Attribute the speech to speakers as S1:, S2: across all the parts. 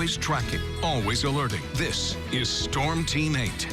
S1: always tracking, always alerting. This is Storm Team 8.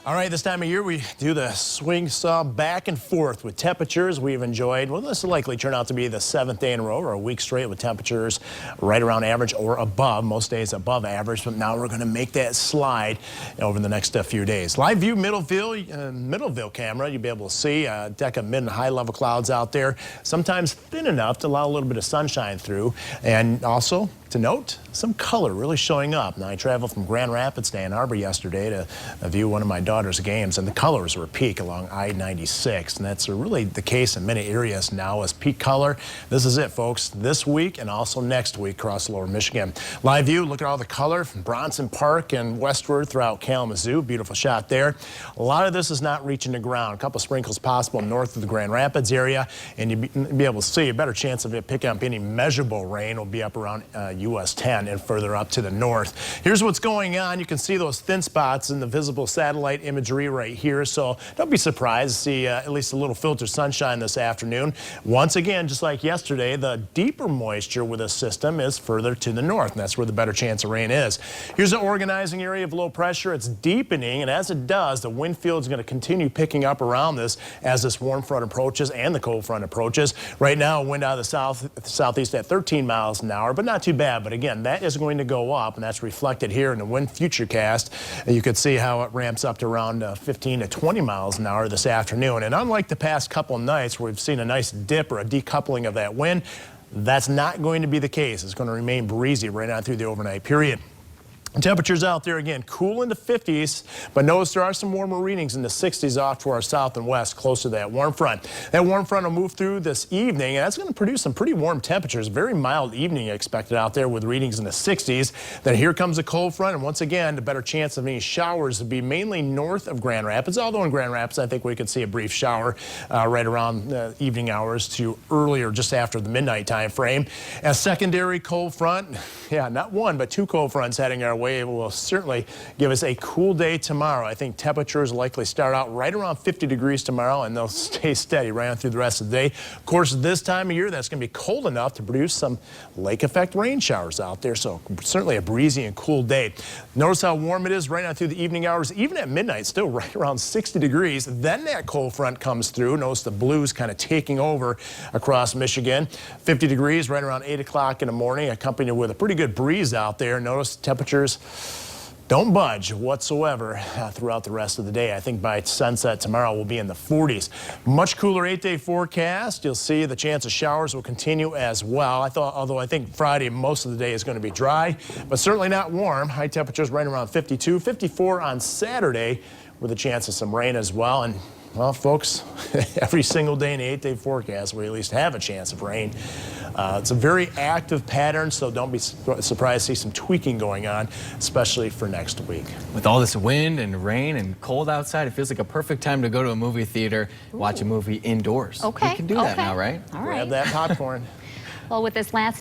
S2: All right, this time of year we do the swing saw back and forth with temperatures we've enjoyed. Well, this will likely turn out to be the 7th day in a row or a week straight with temperatures right around average or above, most days above average. But now we're going to make that slide over the next few days. Live view Middleville camera, you'll be able to see a deck of mid and high level clouds out there, sometimes thin enough to allow a little bit of sunshine through. And also to note, some color really showing up. Now, I traveled from Grand Rapids to Ann Arbor yesterday to view one of my daughter's games, and the colors were peak along I-96, and that's really the case in many areas now as peak color. This is it, folks, this week and also next week across lower Michigan. Live view, look at all the color from Bronson Park and westward throughout Kalamazoo. Beautiful shot there. A lot of this is not reaching the ground. A couple sprinkles possible north of the Grand Rapids area, and you'll be able to see a better chance of it picking up any measurable rain will be up around US 10 and further up to the north. Here's what's going on. You can see those thin spots in the visible satellite imagery right here, so don't be surprised to see at least a little filtered sunshine this afternoon. Once again, just like yesterday, the deeper moisture with this system is further to the north, and that's where the better chance of rain is. Here's an organizing area of low pressure. It's deepening, and as it does, the wind field is going to continue picking up around this as this warm front approaches and the cold front approaches. Right now, wind out of the southeast at 13 miles an hour, but not too bad. But again, that is going to go up, and that's reflected here in the wind futurecast. You can see how it ramps up to around 15 to 20 miles an hour this afternoon. And unlike the past couple nights where we've seen a nice dip or a decoupling of that wind, that's not going to be the case. It's going to remain breezy right on through the overnight period. Temperatures out there again cool in the 50s, but notice there are some warmer readings in the 60s off to our south and west close to that warm front. That warm front will move through this evening, and that's going to produce some pretty warm temperatures. Very mild evening expected out there with readings in the 60s. Then here comes a cold front, and once again, the better chance of any showers would be mainly north of Grand Rapids. Although in Grand Rapids, I think we could see a brief shower right around evening hours to earlier, just after the midnight time frame. A secondary cold front, yeah, not one, but two cold fronts heading our way will certainly give us a cool day tomorrow. I think temperatures likely start out right around 50 degrees tomorrow, and they'll stay steady right on through the rest of the day. Of course, this time of year, that's going to be cold enough to produce some lake effect rain showers out there, so certainly a breezy and cool day. Notice how warm it is right on through the evening hours, even at midnight, still right around 60 degrees. Then that cold front comes through. Notice the blues kind of taking over across Michigan. 50 degrees right around 8 o'clock in the morning, accompanied with a pretty good breeze out there. Notice temperatures don't budge whatsoever throughout the rest of the day. I think by sunset tomorrow we'll be in the 40s. Much cooler 8-day forecast. You'll see the chance of showers will continue as well. Although I think Friday most of the day is going to be dry, but certainly not warm. High temperatures right around 52, 54 on Saturday with a chance of some rain as well. And well, folks, every single day in the 8-day forecast, we at least have a chance of rain. It's a very active pattern, so don't be surprised to see some tweaking going on, especially for next week.
S3: With all this wind and rain and cold outside, it feels like a perfect time to go to a movie theater, watch a movie indoors.
S4: Okay.
S3: You can do that now, right?
S4: All right.
S2: Grab that popcorn.
S4: Well, with this last